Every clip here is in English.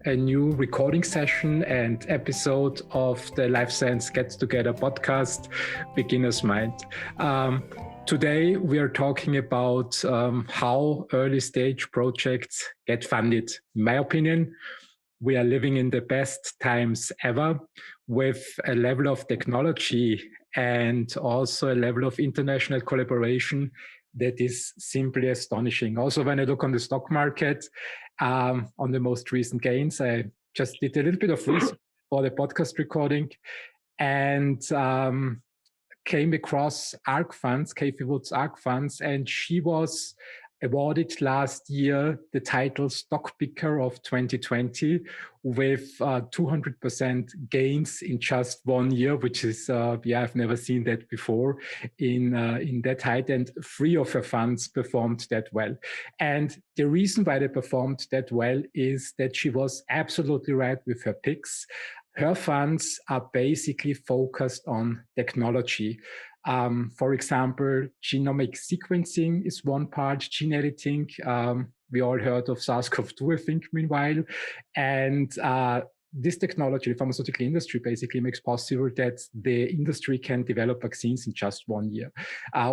A new recording session and episode of the Life Science Get Together podcast, Beginner's Mind. Today we are talking about how early stage projects get funded. In my opinion, we are living in the best times ever with a level of technology and also a level of international collaboration that is simply astonishing. Also, when I look on the stock market, on the most recent gains, I just did a little bit of research for the podcast recording and came across ARK Funds, Kathy Wood's ARK Funds, and she was awarded last year the title Stock Picker of 2020 with 200% gains in just 1 year, which is, I've never seen that before in that height, and 3 of her funds performed that well. And the reason why they performed that well is that she was absolutely right with her picks. Her funds are basically focused on technology. For example, genomic sequencing is one part, gene editing. We all heard of SARS-CoV-2, I think, meanwhile. And this technology, the pharmaceutical industry, basically makes possible that the industry can develop vaccines in just 1 year.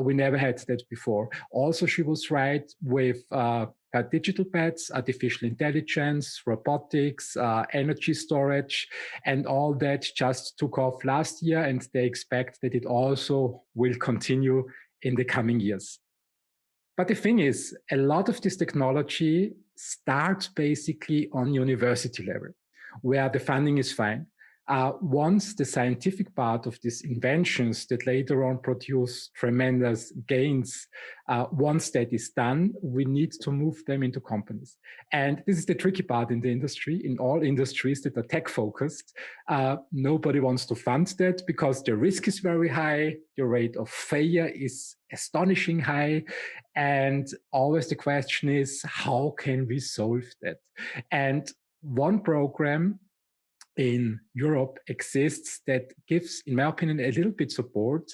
We never had that before. Also, she was right with her digital bets, artificial intelligence, robotics, energy storage, and all that just took off last year, and they expect that it also will continue in the coming years. But the thing is, a lot of this technology starts basically on university level, where the funding is fine. Once the scientific part of these inventions that later on produce tremendous gains, once that is done, we need to move them into companies. And this is the tricky part in the industry. In all industries that are tech focused, nobody wants to fund that because the risk is very high, the rate of failure is astonishing high, and always the question is, how can we solve that? And one program in Europe exists that gives, in my opinion, a little bit support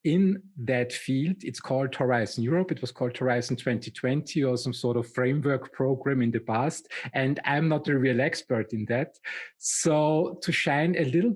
in that field. It's called Horizon Europe. It was called Horizon 2020 or some sort of framework program in the past. And I'm not a real expert in that. So to shine a little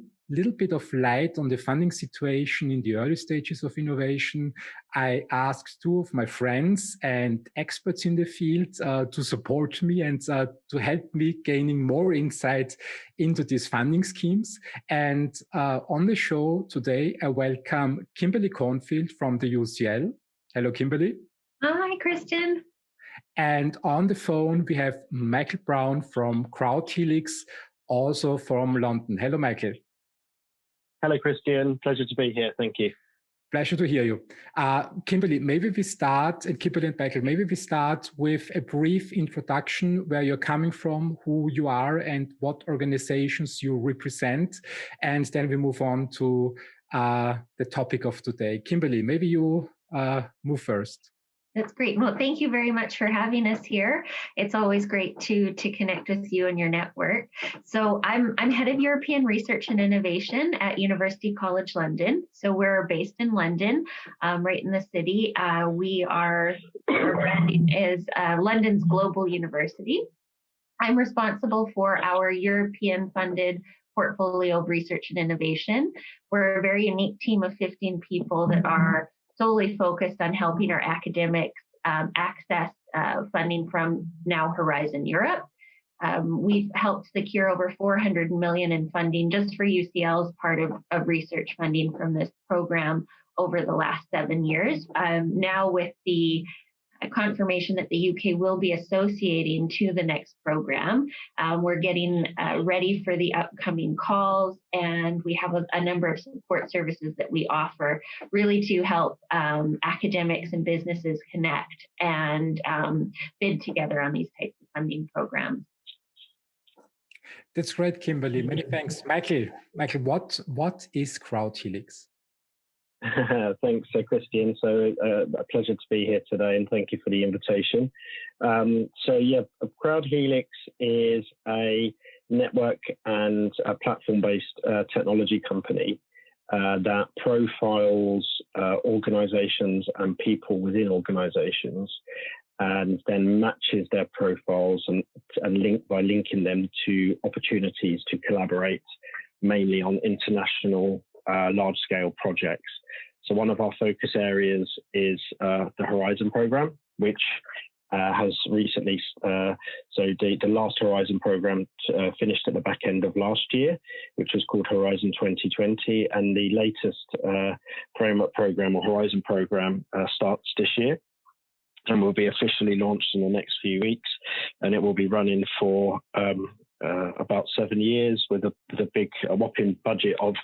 bit of light on the funding situation in the early stages of innovation, I asked 2 of my friends and experts in the field to support me and to help me gaining more insight into these funding schemes. And on the show today, I welcome Kimberly Cornfield from the UCL. Hello, Kimberly. Hi, Christian. And on the phone, we have Michael Browne from CrowdHelix, also from London. Hello, Michael. Hello, Christian. Pleasure to be here. Thank you. Pleasure to hear you. Kimberly, maybe we start, and Kimberly and Michael, maybe we start with a brief introduction where you're coming from, who you are, and what organizations you represent. And then we move on to the topic of today. Kimberly, maybe you move first. That's great. Well, thank you very much for having us here. It's always great to connect with you and your network. So I'm head of European Research and Innovation at University College London. So we're based in London, right in the city. Our branding is London's Global University. I'm responsible for our European funded portfolio of research and innovation. We're a very unique team of 15 people that are solely focused on helping our academics access funding from now Horizon Europe. We've helped secure over 400 million in funding just for UCL's part of research funding from this program over the last 7 years. Now with the confirmation that the UK will be associating to the next program. We're getting ready for the upcoming calls, and we have a number of support services that we offer really to help academics and businesses connect and bid together on these types of funding programs. That's great, Kimberly. Many thanks. Michael, what is CrowdHelix? Thanks, Christian. So a pleasure to be here today, and thank you for the invitation. CrowdHelix is a network and a platform-based technology company that profiles organizations and people within organizations and then matches their profiles and linking them to opportunities to collaborate mainly on international large-scale projects. So one of our focus areas is the Horizon program, which has recently, so the last Horizon program finished at the back end of last year, which was called Horizon 2020, and the latest framework program or Horizon program starts this year and will be officially launched in the next few weeks, and it will be running for about 7 years with a whopping budget of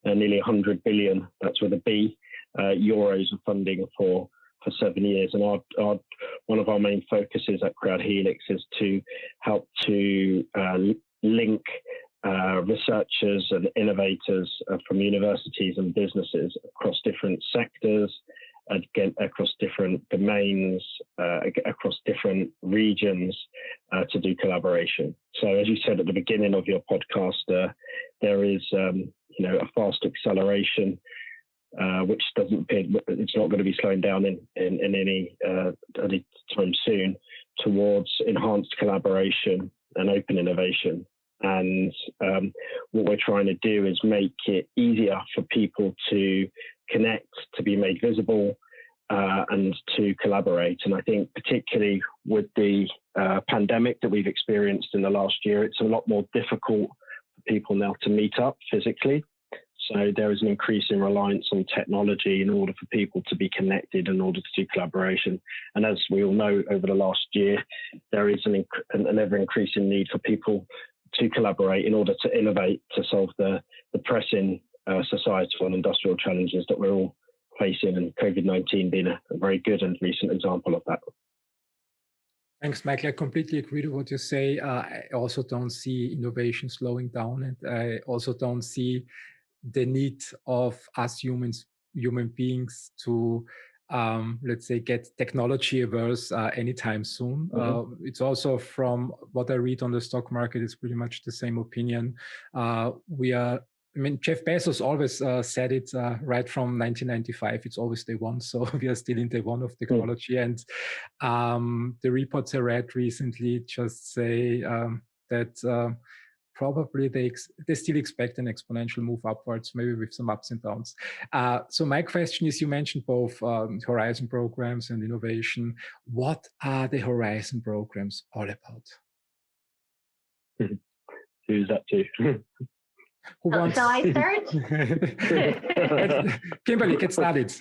nearly 100 billion, that's with a B, euros of funding for 7 years. And one of our main focuses at Crowd Helix is to help to link researchers and innovators from universities and businesses across different sectors, again, across different domains, across different regions to do collaboration. So as you said at the beginning of your podcast, there is a fast acceleration which doesn't appear, it's not going to be slowing down in any time soon, towards enhanced collaboration and open innovation. And what we're trying to do is make it easier for people to connect, to be made visible, and to collaborate. And I think particularly with the pandemic that we've experienced in the last year, it's a lot more difficult for people now to meet up physically. So there is an increasing reliance on technology in order for people to be connected, in order to do collaboration. And as we all know, over the last year, there is an ever-increasing need for people to collaborate in order to innovate, to solve the pressing societal and industrial challenges that we're all facing, and COVID-19 being a very good and recent example of that. Thanks, Michael. I completely agree with what you say. I also don't see innovation slowing down, and I also don't see the need of us human beings to, let's say, get technology averse anytime soon. It's also, from what I read on the stock market, it's pretty much the same opinion. Jeff Bezos always said it right from 1995. It's always day one. So we are still in day one of technology. And the reports I read recently just say that probably they still expect an exponential move upwards, maybe with some ups and downs. So my question is, you mentioned both Horizon programs and innovation. What are the Horizon programs all about? Who's that to? Who wants? Shall I start? Kimberly, get started.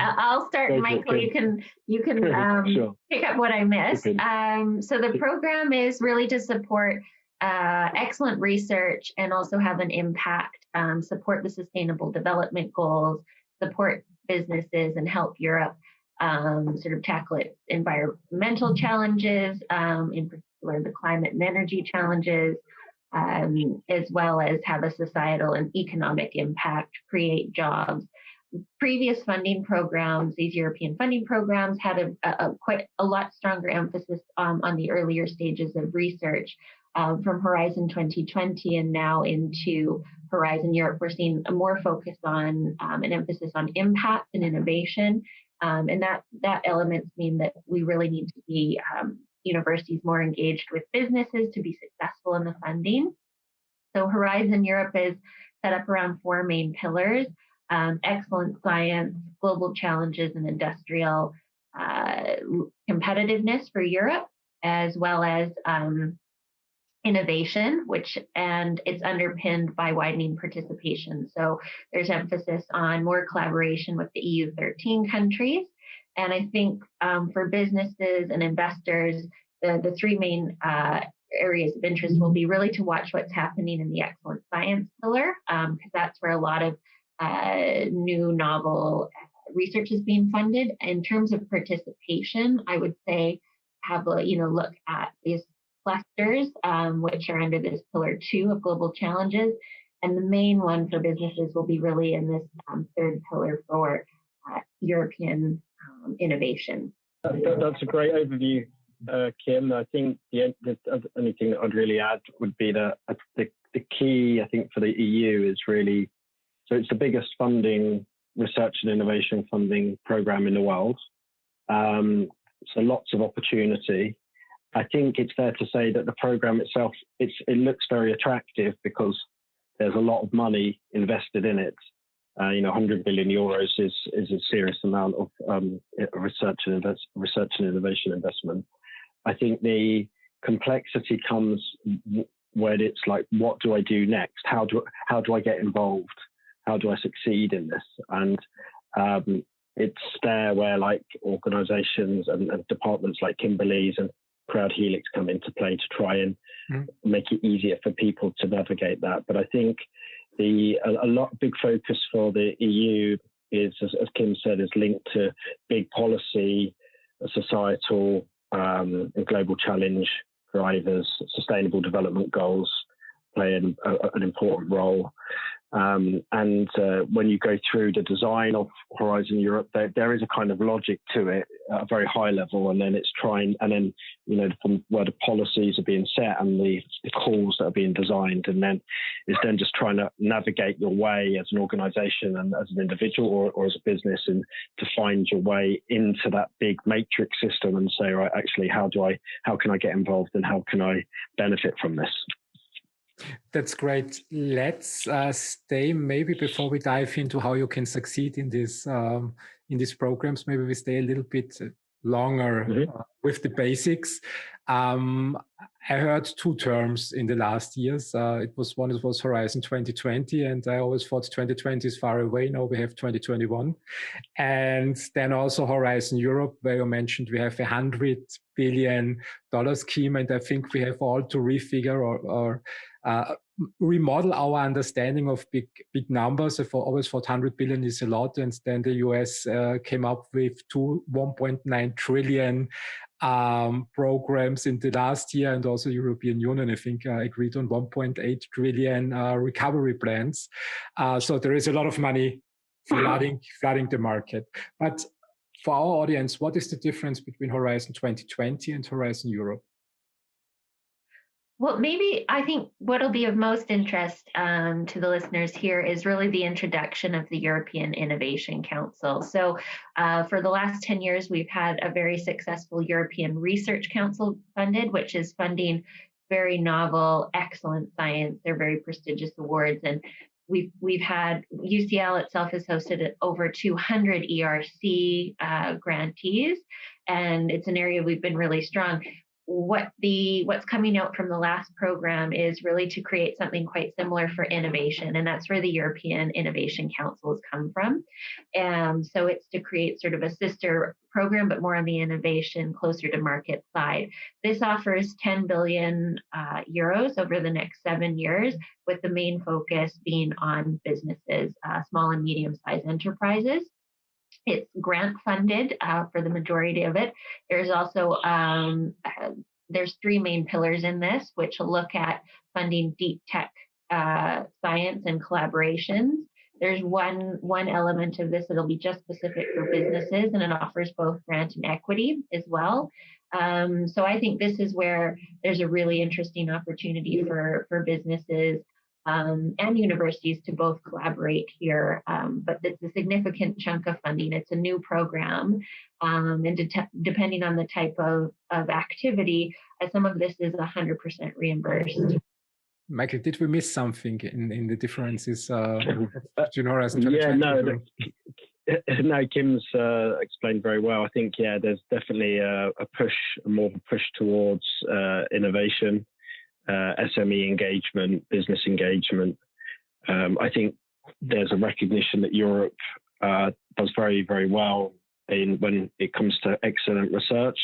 I'll start, Michael. You can Sure. pick up what I missed. So the program is really to support excellent research and also have an impact, support the Sustainable Development Goals, support businesses, and help Europe sort of tackle its environmental challenges, in particular the climate and energy challenges, as well as have a societal and economic impact, create jobs. Previous funding programs, these European funding programs, had quite a lot stronger emphasis on the earlier stages of research. From Horizon 2020 and now into Horizon Europe, we're seeing a more focus on an emphasis on impact and innovation. And that elements mean that we really need to be universities more engaged with businesses to be successful in the funding. So Horizon Europe is set up around 4 main pillars: excellent science, global challenges, and industrial competitiveness for Europe, as well as innovation, and it's underpinned by widening participation. So there's emphasis on more collaboration with the EU 13 countries. And I think for businesses and investors, the 3 main areas of interest will be really to watch what's happening in the excellent science pillar, because that's where a lot of new novel research is being funded. In terms of participation, I would say have a look at these clusters, which are under this pillar 2 of global challenges. And the main one for businesses will be really in this 3rd pillar for European innovation. That's a great overview, Kim. I think the only thing that I'd really add would be that the key, I think, for the EU is really, so it's the biggest funding, research and innovation funding program in the world. So lots of opportunity. I think it's fair to say that the program itself, it looks very attractive because there's a lot of money invested in it. 100 billion euros is a serious amount of research and innovation investment. I think the complexity comes when it's like, what do I do next? How do I get involved? How do I succeed in this? And it's there where like organizations and departments like Kimberly's and Crowd Helix come into play to try and make it easier for people to navigate that. But I think a big focus for the EU is, as Kim said, is linked to big policy, societal and global challenge drivers. Sustainable development goals play an important role. And when you go through the design of Horizon Europe, there is a kind of logic to it at a very high level, and then from where the policies are being set and the calls that are being designed, and then it's then just trying to navigate your way as an organization and as an individual or as a business, and to find your way into that big matrix system and say, right, actually, how can I get involved and how can I benefit from this? That's great. Let's stay, maybe before we dive into how you can succeed in these programs, maybe we stay a little bit longer with the basics. I heard two terms in the last years. It was Horizon 2020, and I always thought 2020 is far away. Now we have 2021. And then also Horizon Europe, where you mentioned we have $100 billion scheme, and I think we have all to refigure or remodel our understanding of big numbers. I always thought 100 billion is a lot, and then the US came up with 1.9 trillion programs in the last year, and also European Union, I think, agreed on 1.8 trillion recovery plans. So there is a lot of money flooding the market. But for our audience, what is the difference between Horizon 2020 and Horizon Europe? Well, maybe I think what'll be of most interest to the listeners here is really the introduction of the European Innovation Council. So for the last 10 years, we've had a very successful European Research Council funded, which is funding very novel, excellent science. They're very prestigious awards. And we've had, UCL itself has hosted over 200 ERC grantees, and it's an area we've been really strong. What's coming out from the last program is really to create something quite similar for innovation, and that's where the European Innovation Council has come from. And so it's to create sort of a sister program, but more on the innovation, closer to market side. This offers 10 billion euros over the next 7 years, with the main focus being on businesses, small and medium-sized enterprises. It's grant funded for the majority of it. There's also there's three main pillars in this, which will look at funding deep tech science and collaborations. There's one element of this that'll be just specific for businesses, and it offers both grant and equity as well. So I think this is where there's a really interesting opportunity for businesses and universities to both collaborate here, but it's a significant chunk of funding. It's a new program, and depending on the type of activity, some of this is 100% reimbursed. Michael, did we miss something in the differences between Horizon 2020? No, Kim's explained very well. I think, there's definitely more of a push towards innovation. SME engagement, business engagement. I think there's a recognition that Europe does very, very well when it comes to excellent research,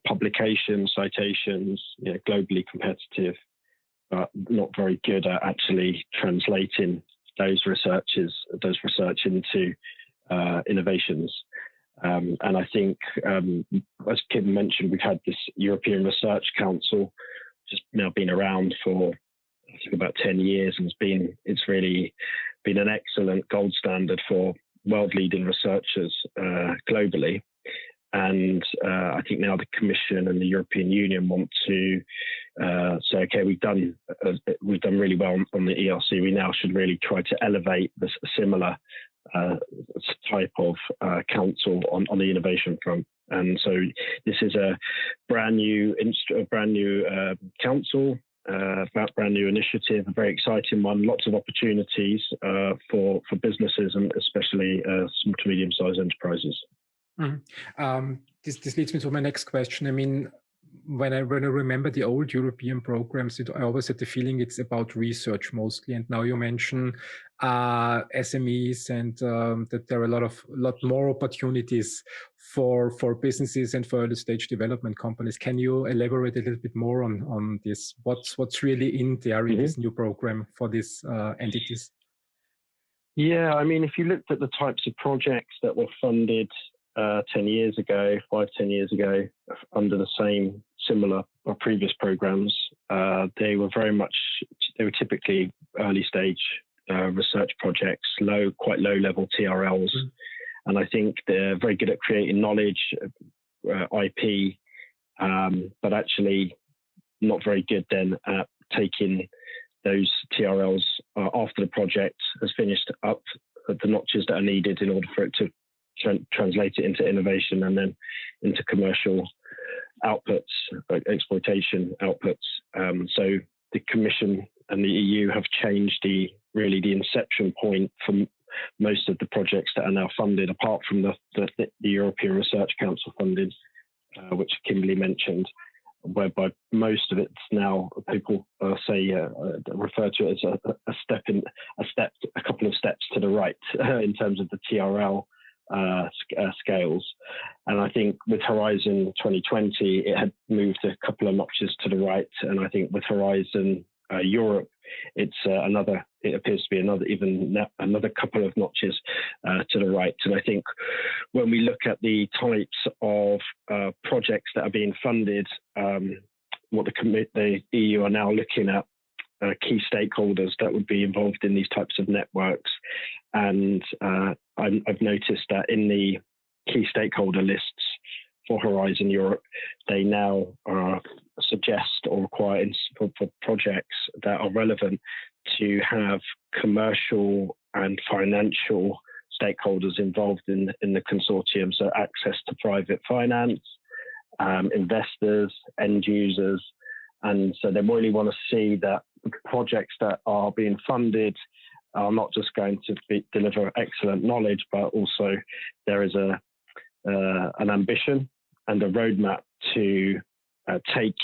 publications, citations, globally competitive, but not very good at actually translating those research into innovations. And I think, as Kim mentioned, we've had this European Research Council, just now been around for I think about 10 years, and it's really been an excellent gold standard for world-leading researchers globally. And I think now the Commission and the European Union want to say, okay, we've done really well on the ERC. We now should really try to elevate this similar type of council on the innovation front. And so this is a brand new council, brand new initiative, a very exciting one, lots of opportunities for businesses and especially small to medium-sized enterprises. Mm-hmm. This leads me to my next question. I mean, when I remember the old European programs, I always had the feeling it's about research mostly. And now you mention SMEs and that there are a lot more opportunities for businesses and for early stage development companies. Can you elaborate a little bit more on this? What's really in there in this new program for these entities? Yeah, I mean, if you looked at the types of projects that were funded 10 years ago, 10 years ago, under the same similar or previous programs, they were typically early stage research projects, quite low level TRLs. And I think they're very good at creating knowledge, IP, but actually not very good then at taking those TRLs after the project has finished up at the notches that are needed in order for it to translate it into innovation and then into commercial outputs, exploitation outputs. So the Commission and the EU have changed the inception point for most of the projects that are now funded, apart from the European Research Council funded, which Kimberly mentioned, whereby most of it's now people refer to it as a couple of steps to the right in terms of the TRL scales. And I think with Horizon 2020, it had moved a couple of notches to the right. And I think with Horizon Europe, it appears to be another couple of notches to the right. And I think when we look at the types of projects that are being funded, what the EU are now looking at key stakeholders that would be involved in these types of networks. And I've noticed that in the key stakeholder lists for Horizon Europe, they now suggest or require for projects that are relevant to have commercial and financial stakeholders involved in the consortium, so access to private finance, investors, end users. And so they really want to see that projects that are being funded are not just going to deliver excellent knowledge, but also there is an ambition and a roadmap to take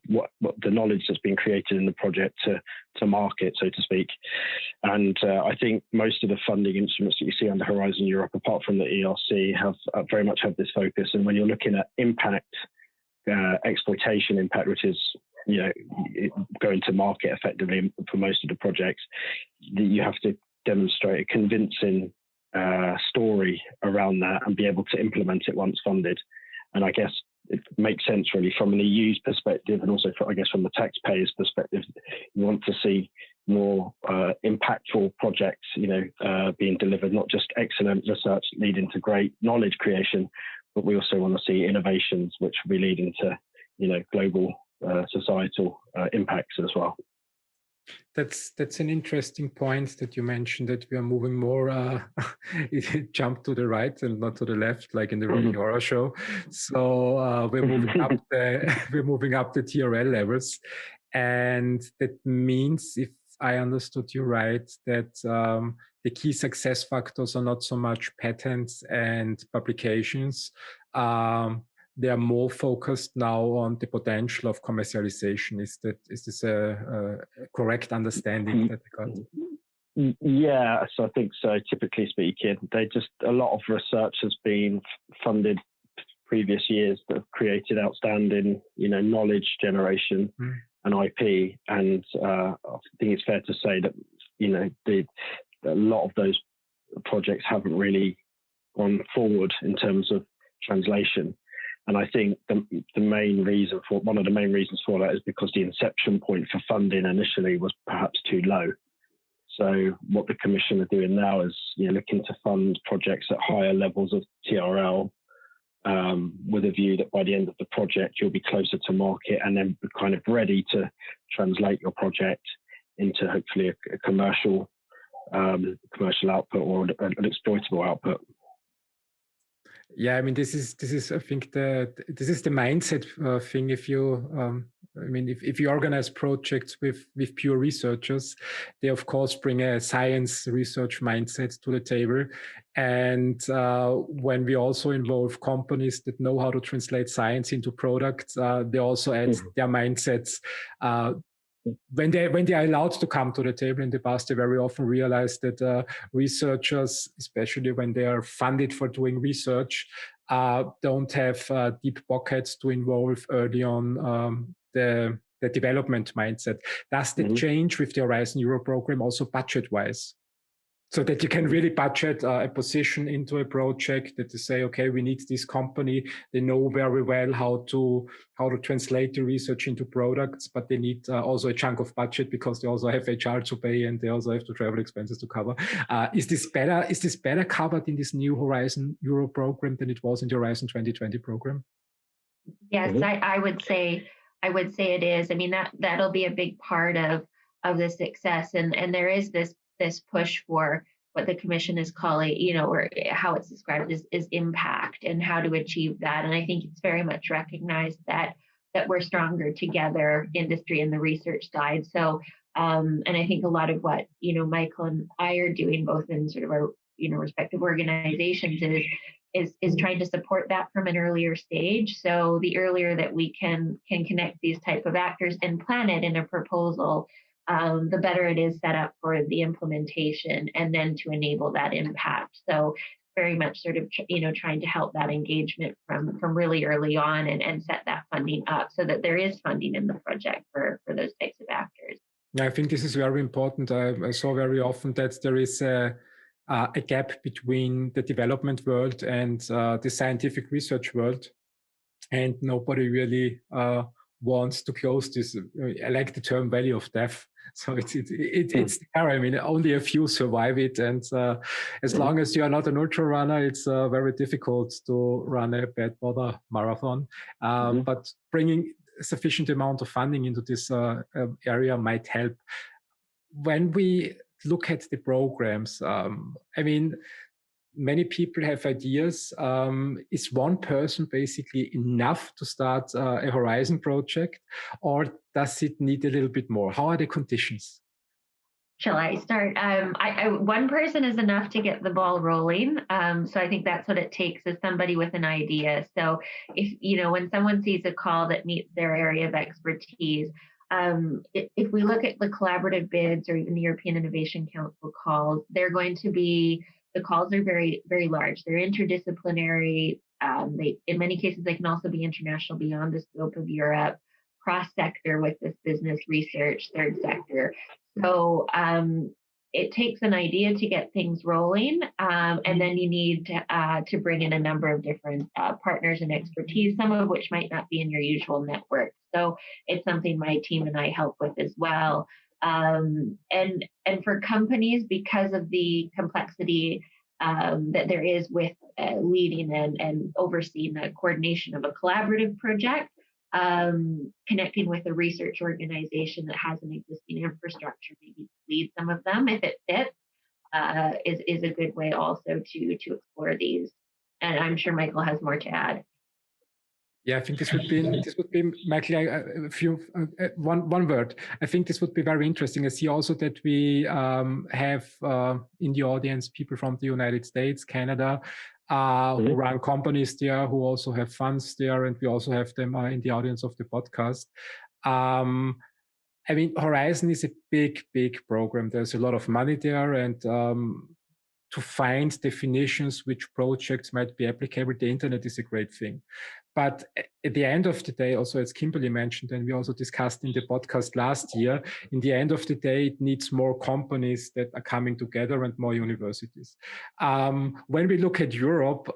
what the knowledge that's been created in the project to market, so to speak. And I think most of the funding instruments that you see under Horizon Europe, apart from the ERC, have very much have this focus. And when you're looking at impact, exploitation impact, which is going to market effectively for most of the projects, you have to demonstrate a convincing story around that and be able to implement it once funded. And I guess it makes sense really from an EU's perspective, and also from the taxpayers' perspective. You want to see more impactful projects, being delivered, not just excellent research leading to great knowledge creation, but we also want to see innovations which will be leading to, global societal impacts as well. That's an interesting point that you mentioned, that we are moving more jump to the right and not to the left, like in the Rocky Horror Show. So we're moving up the TRL levels, and that means, if I understood you right, that the key success factors are not so much patents and publications. They are more focused now on the potential of commercialization. Is this a correct understanding that I got? Yeah, so I think so. Typically speaking, a lot of research has been funded previous years that have created outstanding, knowledge generation and IP. And I think it's fair to say that, a lot of those projects haven't really gone forward in terms of translation. And I think one of the main reasons for that is because the inception point for funding initially was perhaps too low. So what the Commission are doing now is looking to fund projects at higher levels of TRL, with a view that by the end of the project you'll be closer to market and then kind of ready to translate your project into hopefully a commercial output or an exploitable output. Yeah, I mean, this is I think this is the mindset thing. If you I mean, if you organize projects with pure researchers, they of course bring a science research mindset to the table. And when we also involve companies that know how to translate science into products, they also add their mindsets. When they are allowed to come to the table in the past, they very often realize that researchers, especially when they are funded for doing research, don't have deep pockets to involve early on the development mindset. Does that change with the Horizon Euro program also budget-wise? So that you can really budget a position into a project that you say, okay, we need this company. They know very well how to translate the research into products, but they need also a chunk of budget because they also have HR to pay and they also have the travel expenses to cover. Is this better covered in this new Horizon Euro program than it was in the Horizon 2020 program? Yes, I would say it is. I mean, that'll be a big part of the success, and there is this push for what the commission is calling, or how it's described is impact and how to achieve that. And I think it's very much recognized that we're stronger together, industry and the research side. So, and I think a lot of what Michael and I are doing, both in sort of our respective organizations, is trying to support that from an earlier stage. So the earlier that we can connect these type of actors and plan it in a proposal, the better it is set up for the implementation and then to enable that impact. So very much sort of, trying to help that engagement from really early on and set that funding up so that there is funding in the project for those types of actors. Yeah, I think this is very important. I saw very often that there is a gap between the development world and the scientific research world, and nobody really wants to close this. I like the term valley of death. So it's there. I mean, only a few survive it, and as long as you are not an ultra runner, it's very difficult to run a bad weather marathon. But bringing a sufficient amount of funding into this area might help. When we look at the programs, I mean, many people have ideas. Is one person basically enough to start a Horizon project, or does it need a little bit more? How are the conditions? Shall I start? One person is enough to get the ball rolling. So I think that's what it takes, is somebody with an idea. So if, when someone sees a call that meets their area of expertise, if we look at the collaborative bids or even the European Innovation Council calls, the calls are very, very large. They're interdisciplinary. In many cases, they can also be international, beyond the scope of Europe, cross-sector with this business research, third sector. So it takes an idea to get things rolling, and then you need to bring in a number of different partners and expertise, some of which might not be in your usual network. So it's something my team and I help with as well. And for companies, because of the complexity that there is with leading and overseeing the coordination of a collaborative project, connecting with a research organization that has an existing infrastructure, maybe lead some of them if it fits, is a good way also to explore these. And I'm sure Michael has more to add. Yeah, I think this would be Michael. One word. I think this would be very interesting. I see also that we have in the audience people from the United States, Canada, who run companies there, who also have funds there, and we also have them in the audience of the podcast. I mean, Horizon is a big, big program. There's a lot of money there, and to find definitions which projects might be applicable, the internet is a great thing. But at the end of the day, also as Kimberly mentioned, and we also discussed in the podcast last year, in the end of the day, it needs more companies that are coming together and more universities. When we look at Europe,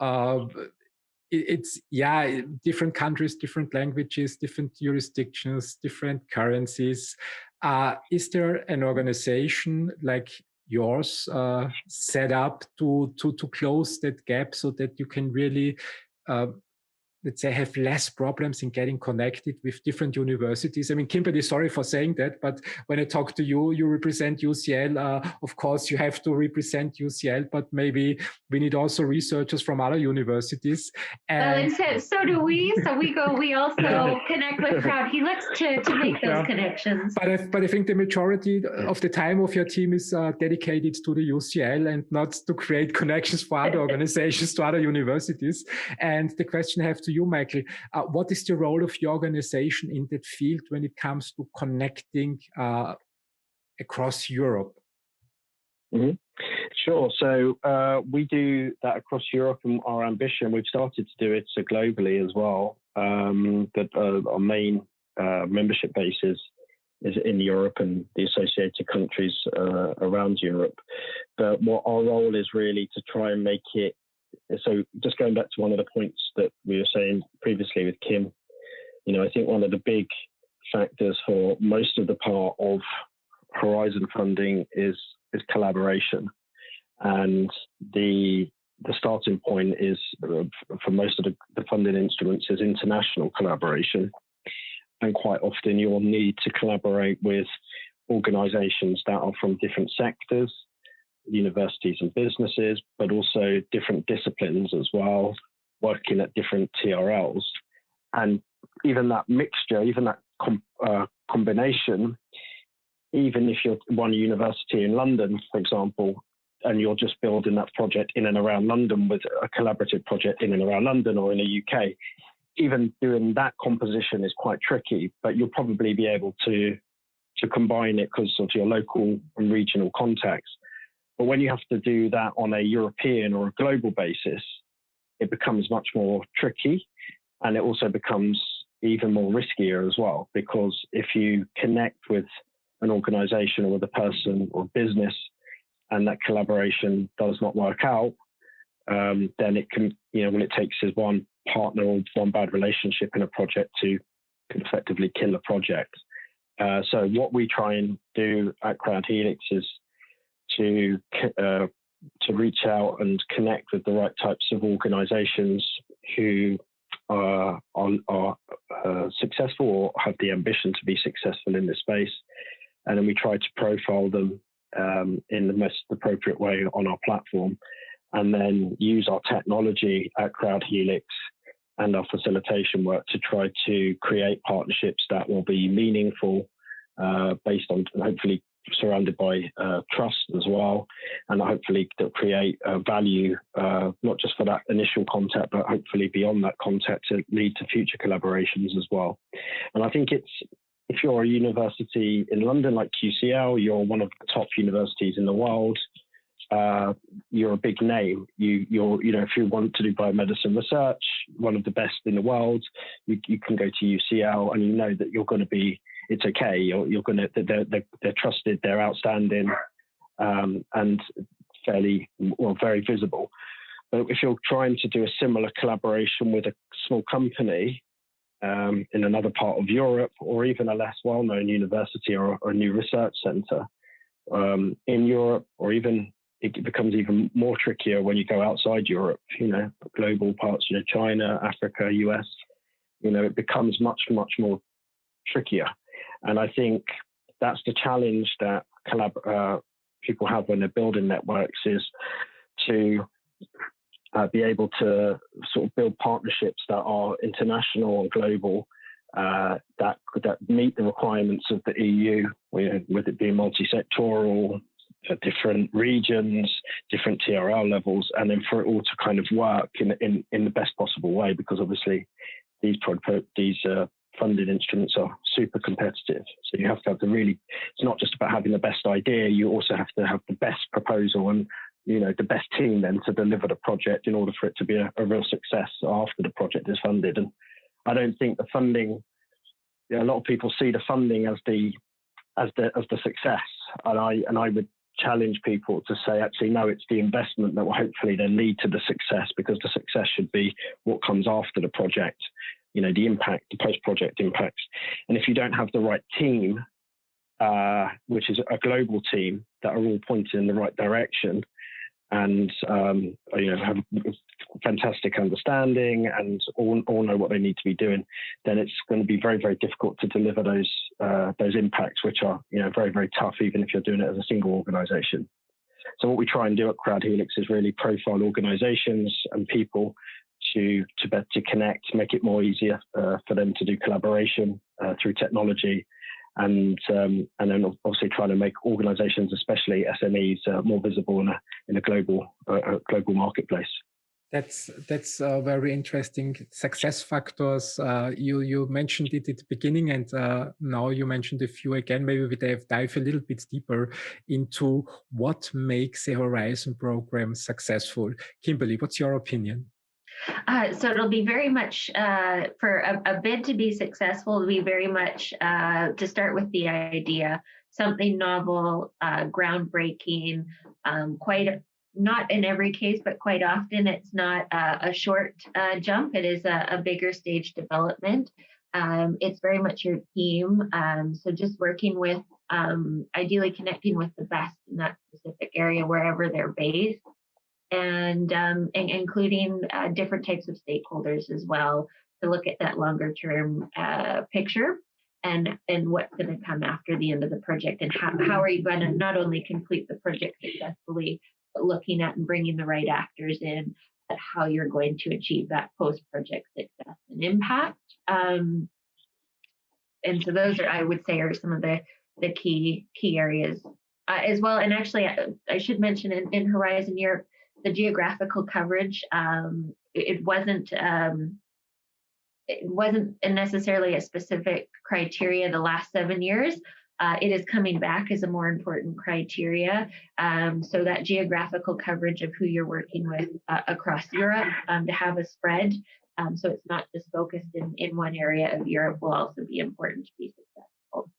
it's different countries, different languages, different jurisdictions, different currencies. Is there an organization like yours set up to close that gap so that you can really let's say, have less problems in getting connected with different universities? I mean, Kimberly, sorry for saying that, but when I talk to you, you represent UCL. Of course, you have to represent UCL, but maybe we need also researchers from other universities. And so do we. So we also connect with Crowd Helix to make those connections. But I think the majority of the time of your team is dedicated to the UCL and not to create connections for other organizations, to other universities. And the question I have to you, Michael, what is the role of your organization in that field when it comes to connecting across Europe? Mm-hmm. Sure. So we do that across Europe, and our ambition, we've started to do it globally as well. But our main membership base is in Europe and the associated countries around Europe. But what our role is really to try and make it, so just going back to one of the points that we were saying previously with Kim, I think one of the big factors for most of the part of Horizon funding is collaboration. And the starting point is, for most of the funding instruments, is international collaboration. And quite often you'll need to collaborate with organizations that are from different sectors, universities and businesses, but also different disciplines as well, working at different TRLs. And even that mixture, even that combination, even if you're one university in London, for example, and you're just building that project in and around London with a collaborative project in and around London or in the UK, even doing that composition is quite tricky, but you'll probably be able to combine it because of your local and regional contacts. But when you have to do that on a European or a global basis, it becomes much more tricky, and it also becomes even more riskier as well, because if you connect with an organization or with a person or business and that collaboration does not work out, then it can, when it takes as one partner or one bad relationship in a project to effectively kill a project. So what we try and do at Crowd Helix is to reach out and connect with the right types of organizations who are successful or have the ambition to be successful in this space. And then we try to profile them in the most appropriate way on our platform, and then use our technology at Crowd Helix and our facilitation work to try to create partnerships that will be meaningful, based on, hopefully surrounded by trust as well, and hopefully that create value, not just for that initial contact, but hopefully beyond that contact to lead to future collaborations as well. And I think if you're a university in London like UCL, you're one of the top universities in the world, you're a big name. If you want to do biomedicine research, one of the best in the world, you can go to UCL and you know that you're going to be, it's okay. You're going to, they're trusted, they're outstanding, and very visible. But if you're trying to do a similar collaboration with a small company in another part of Europe, or even a less well-known university or a new research center in Europe, or even it becomes even more trickier when you go outside Europe, global parts, China, Africa, US, it becomes much, much more trickier. And I think that's the challenge that people have when they're building networks, is to be able to sort of build partnerships that are international and global, that meet the requirements of the EU, with it being multi-sectoral, different regions, different TRL levels, and then for it all to kind of work in the best possible way, because obviously these funded instruments are super competitive. So you have to have it's not just about having the best idea, you also have to have the best proposal and the best team then to deliver the project in order for it to be a real success after the project is funded. And I don't think the funding, a lot of people see the funding as the success, and I would challenge people to say, actually, no, it's the investment that will hopefully then lead to the success, because the success should be what comes after the project, the impact, the post-project impacts. And if you don't have the right team, which is a global team that are all pointed in the right direction, and have fantastic understanding and all know what they need to be doing, then it's going to be very, very difficult to deliver those impacts, which are very, very tough, even if you're doing it as a single organization. So what we try and do at Crowd Helix is really profile organizations and people to connect, make it more easier for them to do collaboration through technology, and then obviously trying to make organizations, especially SMEs, more visible in a global marketplace. That's very interesting. Success factors. You mentioned it at the beginning, and now you mentioned a few again. Maybe we dive a little bit deeper into what makes a Horizon program successful. Kimberly, what's your opinion? So it'll be very much for a bid to be successful. It'll be very much to start with the idea, something novel, groundbreaking, not in every case, but quite often it's not a short jump. It is a bigger stage development. It's very much your team. So just working with, ideally connecting with the best in that specific area, wherever they're based, and including different types of stakeholders as well to look at that longer term picture and what's going to come after the end of the project, and how are you going to not only complete the project successfully, but looking at and bringing the right actors in at how you're going to achieve that post-project success and impact. And so those are, I would say, are some of the key areas as well. And actually, I should mention in Horizon Europe, the geographical coverage, it wasn't necessarily a specific criteria the last 7 years. It is coming back as a more important criteria. So that geographical coverage of who you're working with across Europe, to have a spread. So it's not just focused in one area of Europe, will also be important to be successful.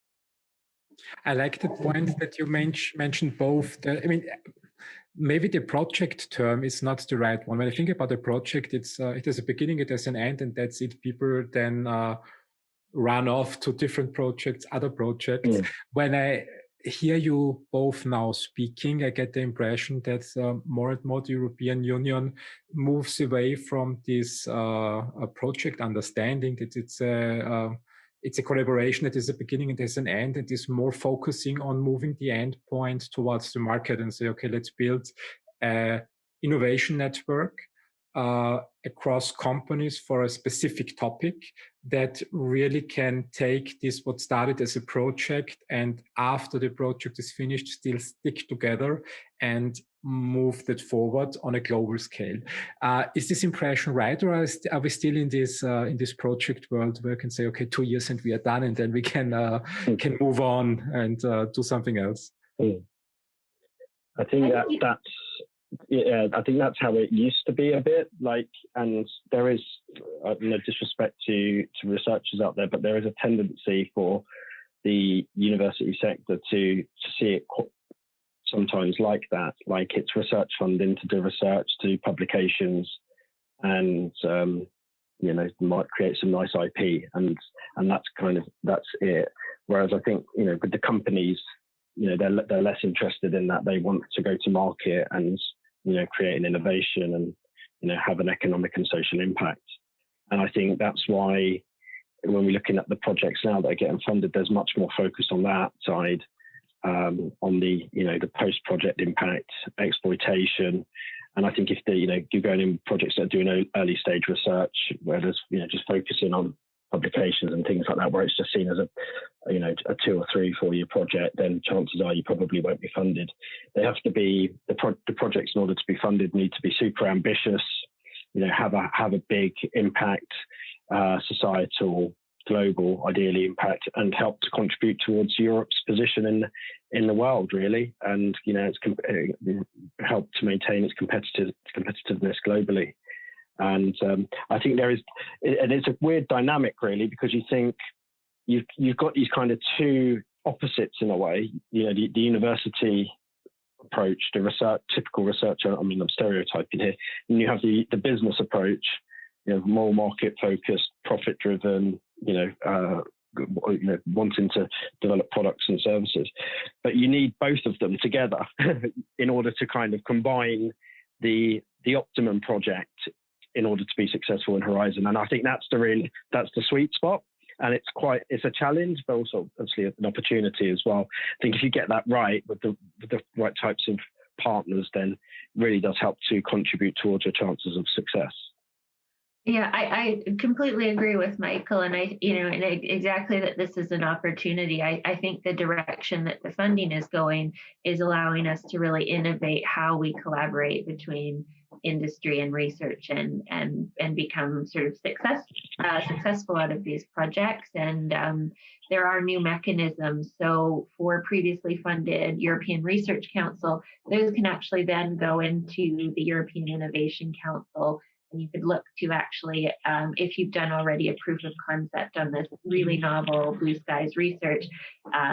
I like the point that you mentioned both. Maybe the project term is not the right one. When I think about a project, it has a beginning, it has an end, and that's it. People then run off to different projects, other projects. Mm. When I hear you both now speaking, I get the impression that more and more the European Union moves away from this project understanding that it's a collaboration that is a beginning and there's an end. It is more focusing on moving the end point towards the market and say, okay, let's build an innovation network across companies for a specific topic that really can take this, what started as a project, and after the project is finished, still stick together and move that forward on a global scale. Is this impression right, or are we still in this project world where we can say, okay, 2 years and we are done, and then we can move on and do something else? I think I think that's how it used to be a bit, and there is no disrespect to researchers out there, but there is a tendency for the university sector to see it sometimes like that, like it's research funding to do research, to do publications, and might create some nice IP, and that's it. Whereas I think with the companies, they're less interested in that. They want to go to market and create an innovation and have an economic and social impact. And I think that's why when we're looking at the projects now that are getting funded, there's much more focus on that side. On the post-project impact, exploitation, and I think if you're going in projects that are doing early stage research, where there's just focusing on publications and things like that, where it's just seen as a 2 or 3, 4 year project, then chances are you probably won't be funded. They have to be the projects, in order to be funded, need to be super ambitious, have a big impact, societal, global, ideally impact, and help to contribute towards Europe's position in the world, really, and it's help to maintain its competitiveness globally. And I think there is, and it's a weird dynamic, really, because you think you've got these kind of two opposites in a way. The university approach, the typical researcher. I mean, I'm stereotyping here. And you have the business approach, more market focused, profit driven, wanting to develop products and services. But you need both of them together in order to kind of combine the optimum project in order to be successful in Horizon. And I think that's the sweet spot. And it's a challenge, but also obviously an opportunity as well. I think if you get that right with the right types of partners, then really does help to contribute towards your chances of success. Yeah, I completely agree with Michael, and exactly that this is an opportunity. I think the direction that the funding is going is allowing us to really innovate how we collaborate between industry and research and become sort of successful out of these projects. And there are new mechanisms. So for previously funded European Research Council, those can actually then go into the European Innovation Council. And you could look to actually, if you've done already a proof of concept on this really novel blue skies research,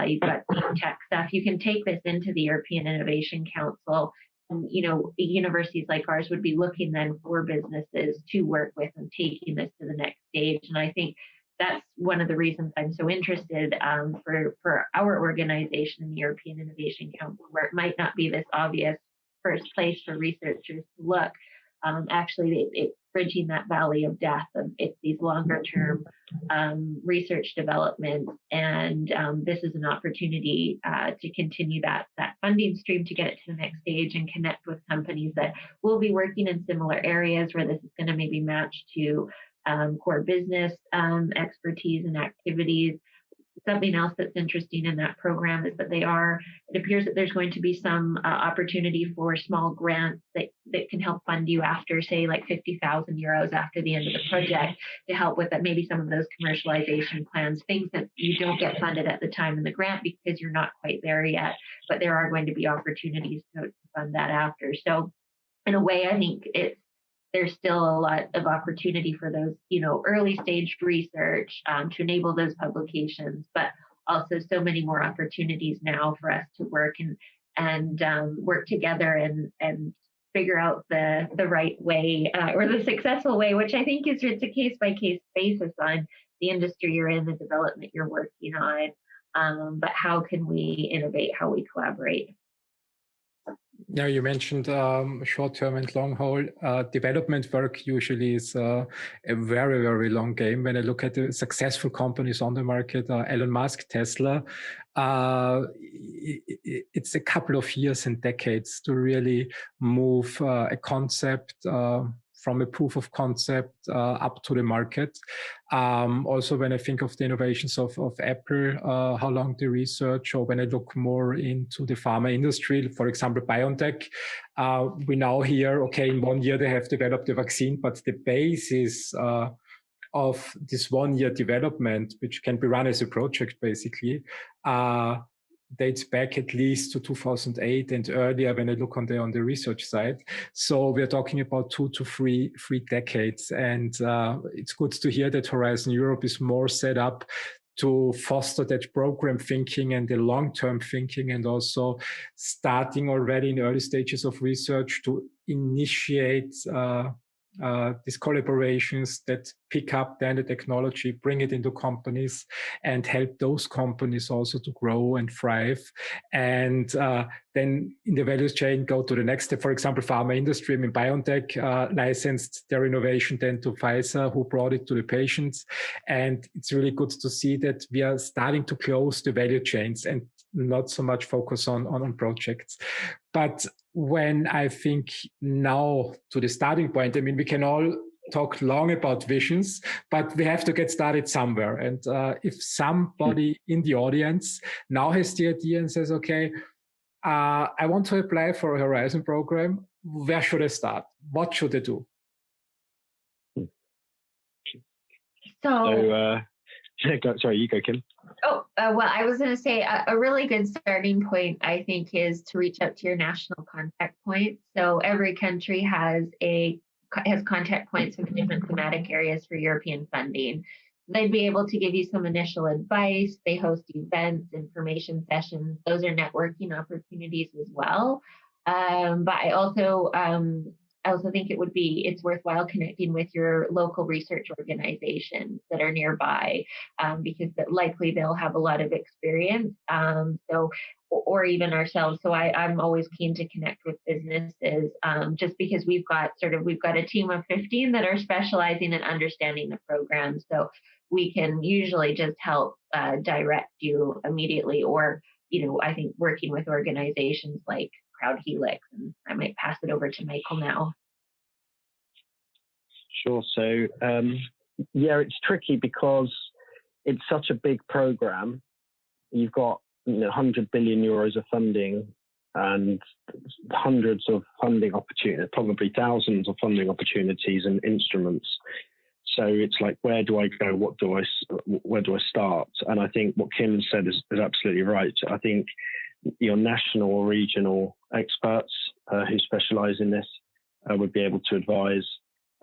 you've got DeepTech stuff, you can take this into the European Innovation Council. And, universities like ours would be looking then for businesses to work with and taking this to the next stage. And I think that's one of the reasons I'm so interested for our organization in the European Innovation Council, where it might not be this obvious first place for researchers to look. Actually, it's bridging that valley of death. It's these longer term research development, and this is an opportunity to continue that funding stream to get it to the next stage and connect with companies that will be working in similar areas where this is going to maybe match to core business expertise and activities. Something else that's interesting in that program is that it appears that there's going to be some opportunity for small grants that can help fund you after, say, like 50,000 euros after the end of the project, to help with that, maybe some of those commercialization plans, things that you don't get funded at the time in the grant because you're not quite there yet, but there are going to be opportunities to fund that after. So in a way, I think there's still a lot of opportunity for those, early stage research to enable those publications, but also so many more opportunities now for us to work and work together and figure out the right way or the successful way, which I think it's a case by case basis on the industry you're in, the development you're working on, but how can we innovate, how we collaborate. Yeah, you mentioned short-term and long-haul development work. Usually is a very, very long game. When I look at the successful companies on the market, Elon Musk, Tesla, it's a couple of years and decades to really move a concept from a proof of concept up to the market. Also, when I think of the innovations of Apple, how long the research, or when I look more into the pharma industry, for example, BioNTech, we now hear, okay, in 1 year they have developed a vaccine, but the basis of this 1 year development, which can be run as a project basically, dates back at least to 2008 and earlier when I look on the research side. So we're talking about 2 to 3 decades. And it's good to hear that Horizon Europe is more set up to foster that program thinking and the long-term thinking, and also starting already in early stages of research to initiate these collaborations that pick up then the technology, bring it into companies, and help those companies also to grow and thrive. And then in the value chain, go to the next step. For example, pharma industry, BioNTech licensed their innovation then to Pfizer, who brought it to the patients. And it's really good to see that we are starting to close the value chains and not so much focus on projects. But when I think now to the starting point, we can all talk long about visions, but we have to get started somewhere. And if somebody in the audience now has the idea and says, okay, I want to apply for a Horizon program, where should I start? What should I do? Sorry, you go, Kim. Well, I was going to say a really good starting point, I think, is to reach out to your national contact points. So every country has contact points in different thematic areas for European funding. They'd be able to give you some initial advice. They host events, information sessions. Those are networking opportunities as well. But I also also think it's worthwhile connecting with your local research organizations that are nearby, because likely they'll have a lot of experience. Or even ourselves. So I'm always keen to connect with businesses, just because we've got a team of 15 that are specializing in understanding the program. So we can usually just help direct you immediately, or, I think working with organizations like Crowd Helix, and I might pass it over to Michael now. Sure. So, it's tricky because it's such a big program. You've got 100 billion euros of funding and hundreds of funding opportunities, probably thousands of funding opportunities and instruments. So it's like, where do I go? Where do I start? And I think what Kim said is absolutely right. I think your national or regional experts who specialize in this would be able to advise.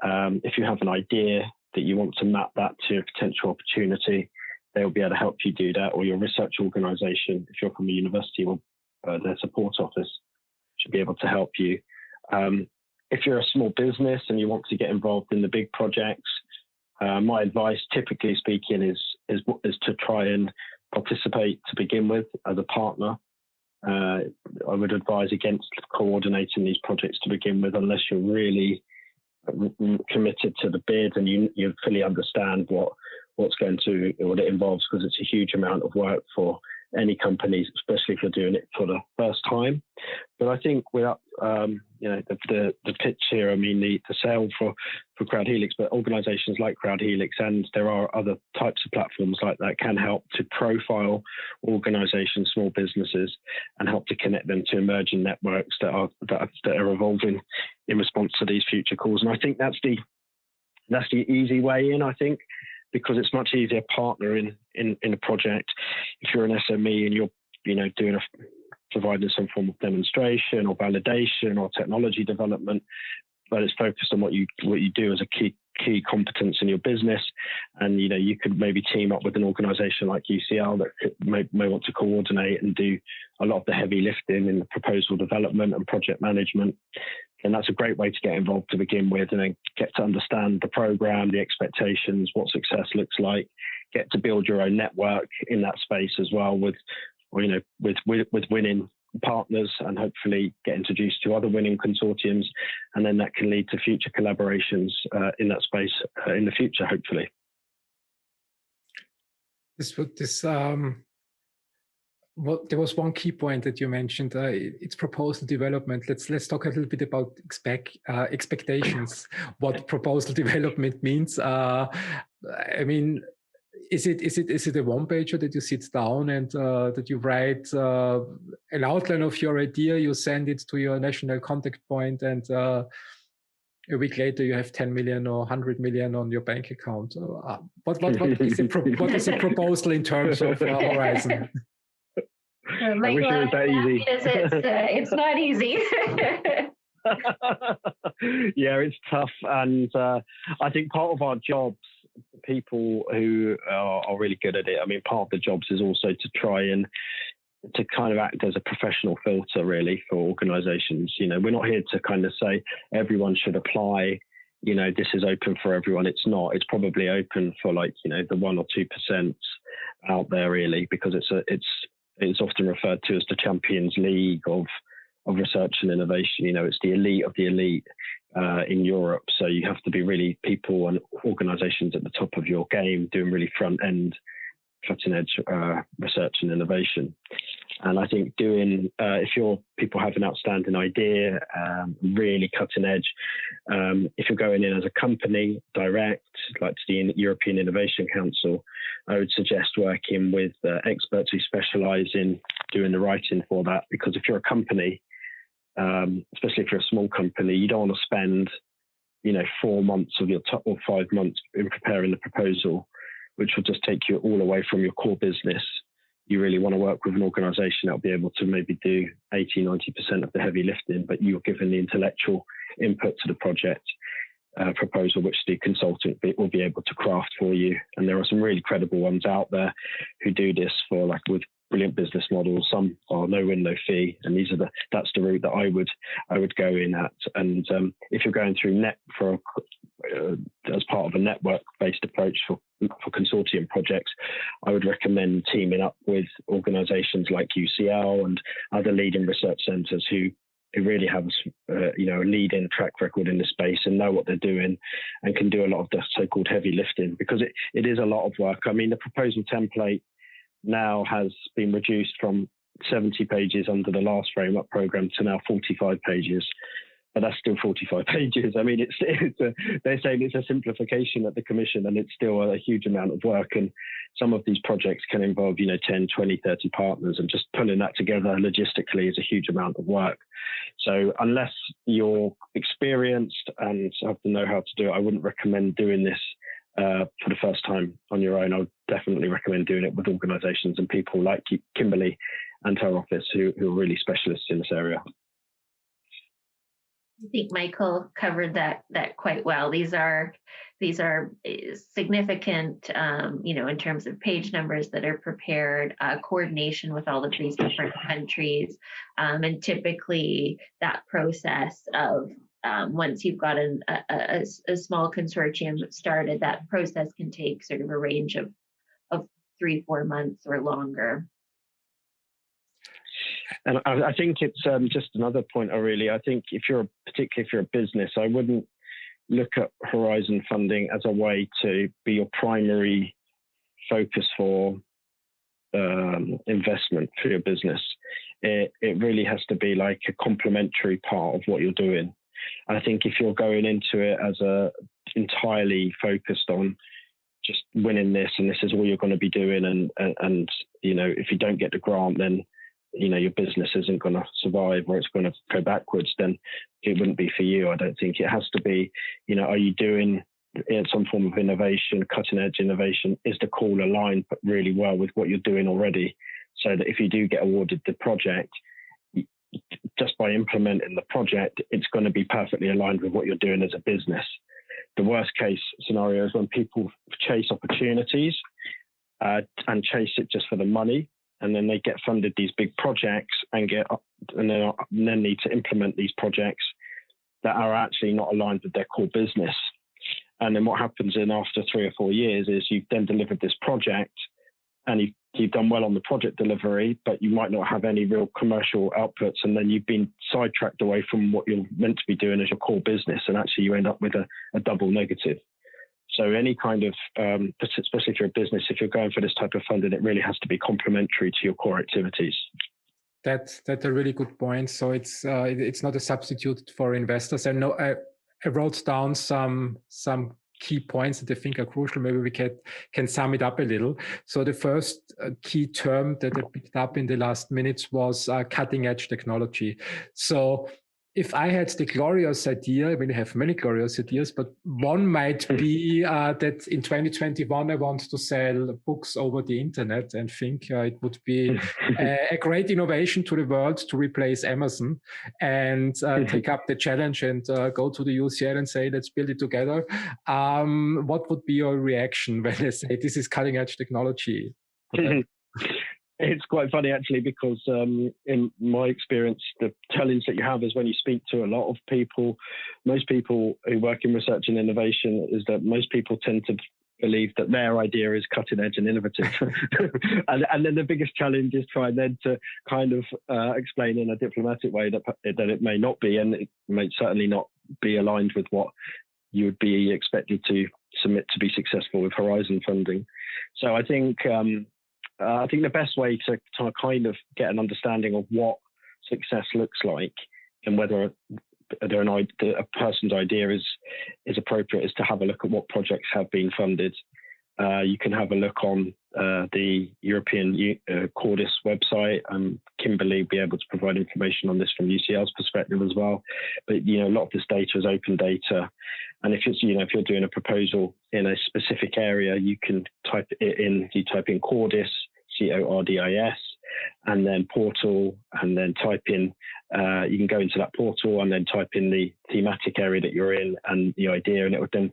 If you have an idea that you want to map that to a potential opportunity, they'll be able to help you do that, or your research organization, if you're from a university, or their support office should be able to help you. If you're a small business and you want to get involved in the big projects, my advice, typically speaking, is to try and participate to begin with as a partner. I would advise against coordinating these projects to begin with, unless you're really committed to the bid and you fully understand what it involves, because it's a huge amount of work for any companies, especially if you're doing it for the first time. But I think without the pitch here, the sale for Crowd Helix, but organizations like Crowd Helix, and there are other types of platforms like that, can help to profile organizations, small businesses, and help to connect them to emerging networks that are evolving in response to these future calls. And I think that's the easy way in, I think, because it's much easier partnering in a project if you're an SME and you're providing some form of demonstration or validation or technology development, but it's focused on what you do as a key competence in your business. And you could maybe team up with an organization like UCL that may want to coordinate and do a lot of the heavy lifting in the proposal development and project management. And that's a great way to get involved to begin with, and then get to understand the program, the expectations, what success looks like, get to build your own network in that space as well with winning partners, and hopefully get introduced to other winning consortiums. And then that can lead to future collaborations in that space in the future, hopefully. There was one key point that you mentioned. It's proposal development. Let's talk a little bit about expectations. What proposal development means. Is it a one-pager that you sit down and that you write an outline of your idea, you send it to your national contact point, and a week later you have 10 million or 100 million on your bank account? What is a proposal in terms of horizon? I wish it was that easy. It's not easy. Yeah, it's tough. And I think part of our jobs, people who are really good at it, part of the jobs is also to try and to kind of act as a professional filter, really, for organizations. We're not here to kind of say everyone should apply, this is open for everyone. It's not. It's probably open for the 1 or 2% out there, really, because it's often referred to as the Champions League of research and innovation. It's the elite of the elite in Europe. So you have to be really people and organizations at the top of your game, doing really front end, cutting edge research and innovation. And I think if your people have an outstanding idea, really cutting edge, if you're going in as a company direct, like to the European Innovation Council, I would suggest working with experts who specialize in doing the writing for that. Because if you're a company, especially if you're a small company, you don't want to spend 4 months of your top, or 5 months in preparing the proposal, which will just take you all away from your core business. You really want to work with an organization that will be able to maybe do 80-90% of the heavy lifting, but you're given the intellectual input to the project proposal, which the consultant will be able to craft for you. And there are some really credible ones out there who do this for with brilliant business models. Some are no win, no fee, and that's the route that I would go in at. And if you're going through as part of a network-based approach for consortium projects, I would recommend teaming up with organisations like UCL and other leading research centres who really have a leading track record in this space and know what they're doing and can do a lot of the so-called heavy lifting, because it is a lot of work. I mean, the proposal template now has been reduced from 70 pages under the last framework programme to now 45 pages. But that's still 45 pages. I mean, they're saying it's a simplification at the Commission, and it's still a huge amount of work. And some of these projects can involve, 10, 20, 30 partners, and just pulling that together logistically is a huge amount of work. So unless you're experienced and have to know how to do it, I wouldn't recommend doing this for the first time on your own. I would definitely recommend doing it with organisations and people like Kimberly and her office who are really specialists in this area. I think Michael covered that quite well. These are significant, in terms of page numbers that are prepared, coordination with all of these different countries, and typically that process of once you've got a small consortium started, that process can take sort of a range of 3-4 months or longer. And I think it's just another point. I think particularly if you're a business, I wouldn't look at Horizon funding as a way to be your primary focus for investment for your business. It really has to be like a complementary part of what you're doing. I think if you're going into it as entirely focused on just winning this and this is all you're going to be doing, and if you don't get the grant, then your business isn't going to survive or it's going to go backwards, then it wouldn't be for you. I don't think it has to be, are you doing some form of innovation, cutting edge innovation? Is the call aligned really well with what you're doing already? So that if you do get awarded the project, just by implementing the project, it's going to be perfectly aligned with what you're doing as a business. The worst case scenario is when people chase opportunities and chase it just for the money, and then they get funded these big projects and then need to implement these projects that are actually not aligned with their core business. And then what happens after 3 or 4 years is you've then delivered this project and you've done well on the project delivery, but you might not have any real commercial outputs, and then you've been sidetracked away from what you're meant to be doing as your core business, and actually you end up with a double negative. So any kind of, especially if you're a business, if you're going for this type of funding, it really has to be complementary to your core activities. That's a really good point. So it's not a substitute for investors. I know I wrote down some key points that I think are crucial. Maybe we can sum it up a little. So the first key term that I picked up in the last minutes was cutting edge technology. So if I had the glorious idea, I mean, I have many glorious ideas, but one might be that in 2021, I want to sell books over the internet, and think it would be a great innovation to the world to replace Amazon, and take up the challenge and go to the UCL and say, let's build it together. What would be your reaction when I say this is cutting edge technology? It's quite funny, actually, because in my experience, the challenge that you have is when you speak to a lot of people, most people who work in research and innovation, is that most people tend to believe that their idea is cutting edge and innovative. and then the biggest challenge is trying then to kind of explain in a diplomatic way that it may not be, and it may certainly not be aligned with what you would be expected to submit to be successful with Horizon funding. So I think the best way to kind of get an understanding of what success looks like and whether a person's idea is appropriate is to have a look at what projects have been funded. You can have a look on the European Cordis website, and Kimberly will be able to provide information on this from UCL's perspective as well. But a lot of this data is open data, and if you're doing a proposal in a specific area, you can type it in. You type in Cordis, CORDIS, and then portal, and then type in. You can go into that portal and then type in the thematic area that you're in and the idea, and it would then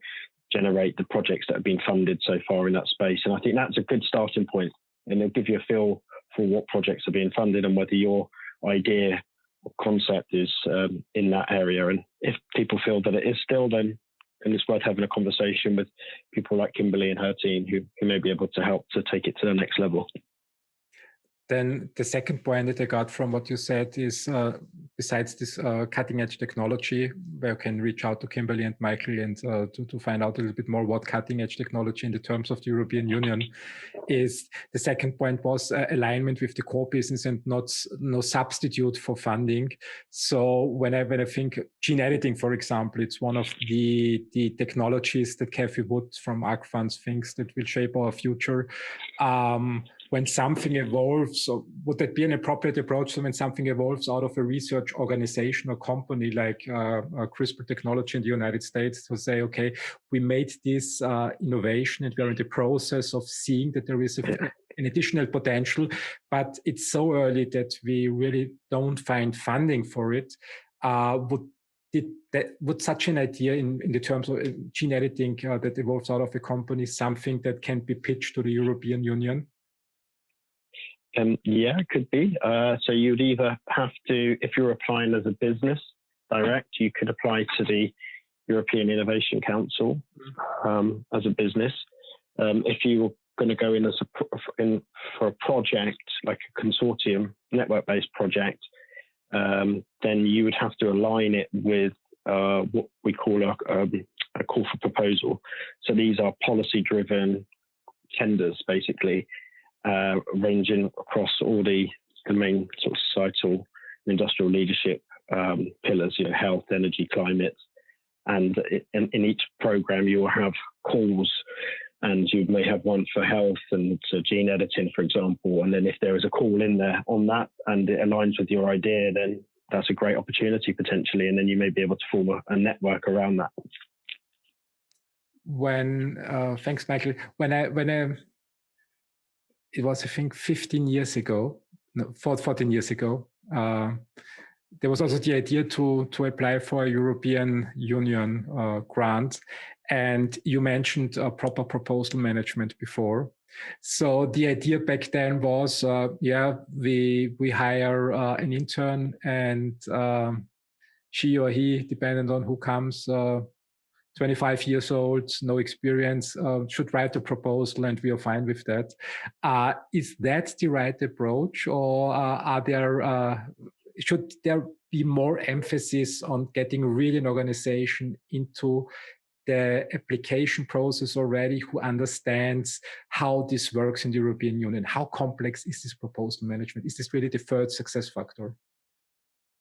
generate the projects that have been funded so far in that space. And I think that's a good starting point, and it'll give you a feel for what projects are being funded and whether your idea or concept is in that area. And if people feel that it is still, then it's worth having a conversation with people like Kimberly and her team who may be able to help to take it to the next level. Then the second point that I got from what you said is, besides this cutting edge technology, where you can reach out to Kimberly and Michael and to find out a little bit more what cutting edge technology in the terms of the European Union is. The second point was alignment with the core business and no substitute for funding. So when I think gene editing, for example, it's one of the technologies that Kathy Wood from ARC Funds thinks that will shape our future. When something evolves, so would that be an appropriate approach? So when something evolves out of a research organization or company like CRISPR technology in the United States, to say, okay, we made this innovation and we're in the process of seeing that there is an additional potential, but it's so early that we really don't find funding for it. Would such an idea in the terms of gene editing that evolves out of a company something that can be pitched to the European Union? Yeah, it could be. So you'd either have to, if you're applying as a business direct, you could apply to the European Innovation Council as a business. If you were going to go in as for a project, like a consortium, network-based project, then you would have to align it with what we call a call for proposal. So these are policy-driven tenders, basically, ranging across all the main sort of societal and industrial leadership pillars, health, energy, climate. And in each program, you will have calls, and you may have one for health and gene editing, for example. And then if there is a call in there on that and it aligns with your idea, then that's a great opportunity potentially. And then you may be able to form a network around that. Thanks, Michael. It was, I think, 14 years ago, there was also the idea to apply for a European Union grant. And you mentioned proper proposal management before. So the idea back then was, we hire an intern, and she or he, depending on who comes, 25 years old, no experience, should write a proposal, and we are fine with that. Is that the right approach, or should there be more emphasis on getting really an organization into the application process already, who understands how this works in the European Union? How complex is this proposal management? Is this really the third success factor?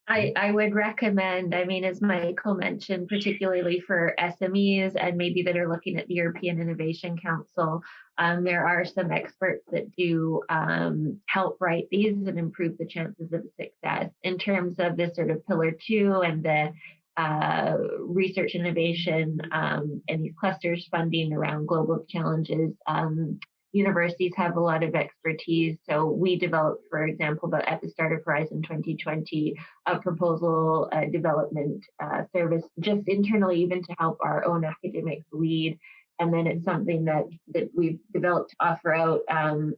I would recommend, as Michael mentioned, particularly for SMEs and maybe that are looking at the European Innovation Council, there are some experts that do help write these and improve the chances of success. In terms of this sort of pillar 2 and the research innovation and these clusters funding around global challenges, universities have a lot of expertise. So we developed, for example, at the start of Horizon 2020, a proposal development service just internally, even to help our own academics lead. And then it's something that we've developed to offer out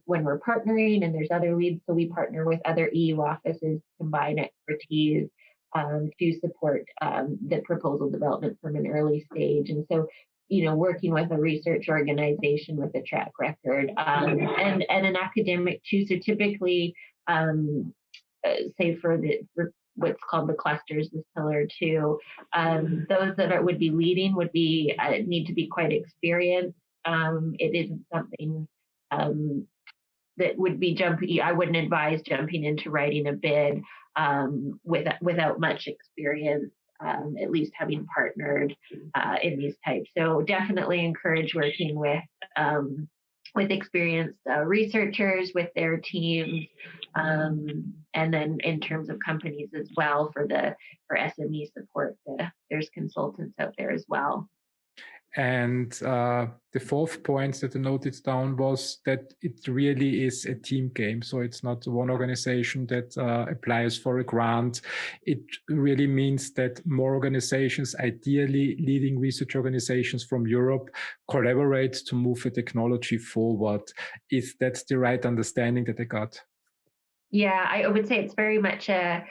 when we're partnering, and there's other leads. So we partner with other EU offices, combine expertise to support the proposal development from an early stage. And so, working with a research organization with a track record and an academic too. So typically, say for what's called the clusters, this pillar 2, those that would be leading would be need to be quite experienced. It isn't something that would be jumping. I wouldn't advise jumping into writing a bid without much experience. At least having partnered in these types. So definitely encourage working with experienced researchers, with their teams, and then in terms of companies as well, for SME support, there's consultants out there as well. And the fourth point that I noted down was that it really is a team game. So it's not one organization that applies for a grant. It really means that more organizations, ideally leading research organizations from Europe, collaborate to move the technology forward. Is that the right understanding that I got? Yeah, I would say it's very much a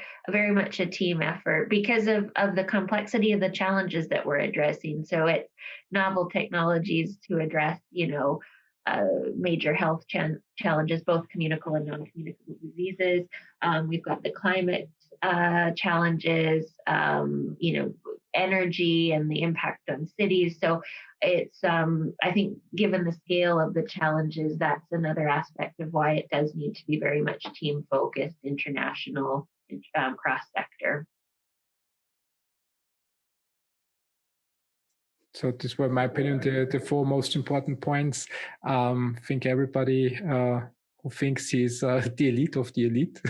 team effort because of the complexity of the challenges that we're addressing. So it's novel technologies to address, major health challenges, both communicable and non-communicable diseases. We've got the climate challenges, energy and the impact on cities. So it's I think given the scale of the challenges, that's another aspect of why it does need to be very much team focused, international, cross sector. So this were, my opinion, the four most important points. I think everybody who thinks he's the elite of the elite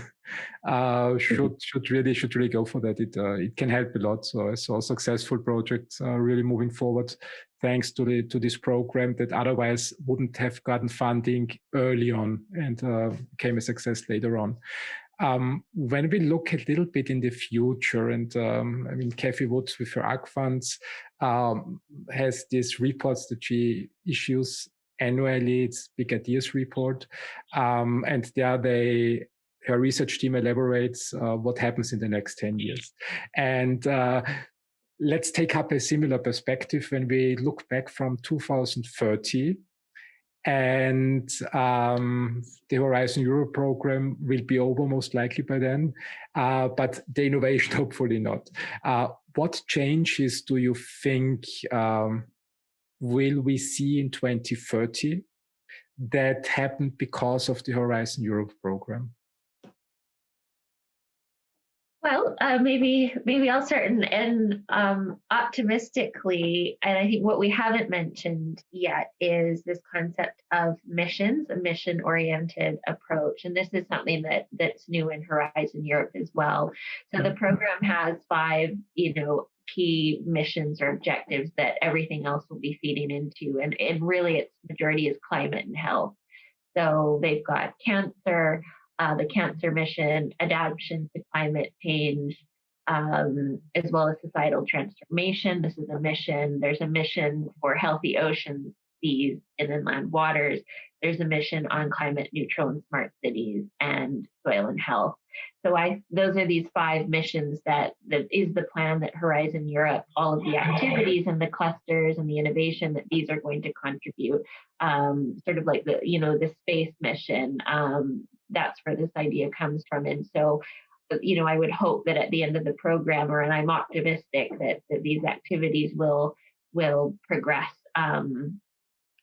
should really go for that. It can help a lot. So I saw successful projects really moving forward thanks to this program that otherwise wouldn't have gotten funding early on and became a success later on. When we look a little bit in the future, and I mean, Kathy Woods with her ARC funds has these reports that she issues annually. It's Big Ideas report, and there her research team elaborates what happens in the next 10 years. And let's take up a similar perspective when we look back from 2030. And the Horizon Europe program will be over most likely by then, but the innovation hopefully not. What changes do you think will we see in 2030 that happened because of the Horizon Europe program? Well, maybe I'll start and optimistically, and I think what we haven't mentioned yet is this concept of missions, a mission-oriented approach, and this is something that's new in Horizon Europe as well. So the program has 5, key missions or objectives that everything else will be feeding into, and really its majority is climate and health. So they've got cancer. The cancer mission, adaptation to climate change, as well as societal transformation. This is a mission. There's a mission for healthy oceans, seas, and inland waters. There's a mission on climate neutral and smart cities and soil and health. So those are these 5 missions that is the plan that Horizon Europe, all of the activities and the clusters and the innovation that these are going to contribute, sort of like the space mission. That's where this idea comes from. And so, I would hope that at the end of the program, and I'm optimistic that these activities will progress,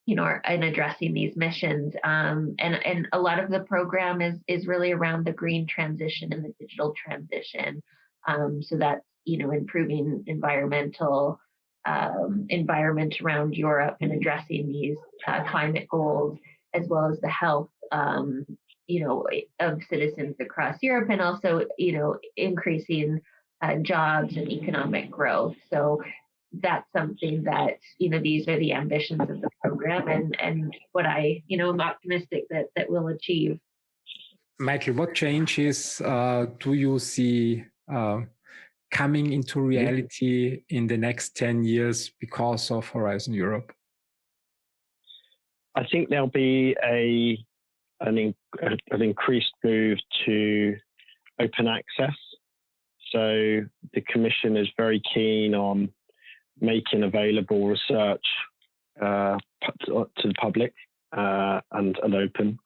in addressing these missions. And a lot of the program is really around the green transition and the digital transition. So that's, improving environment around Europe and addressing these climate goals, as well as the health, of citizens across Europe, and also, increasing jobs and economic growth. So that's something that, these are the ambitions of the program, and what I'm optimistic that we'll achieve. Michael, what changes do you see coming into reality in the next 10 years because of Horizon Europe? I think there'll be an increased move to open access. So the Commission is very keen on making available research to the public and open.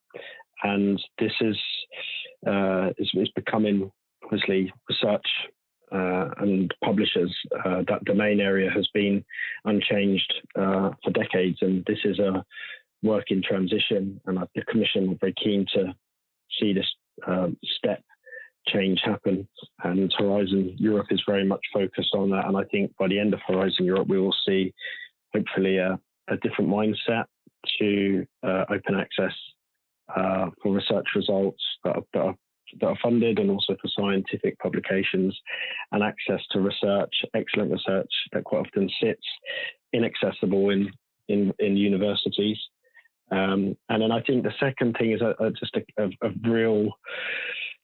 And this is becoming, obviously, research and publishers. That domain area has been unchanged for decades, and this is a work in transition, and the Commission are very keen to see this step change happen, and Horizon Europe is very much focused on that. And I think by the end of Horizon Europe, we will see hopefully a different mindset to open access for research results that are funded, and also for scientific publications, and access to research, excellent research that quite often sits inaccessible in universities. And then I think the second thing is just a real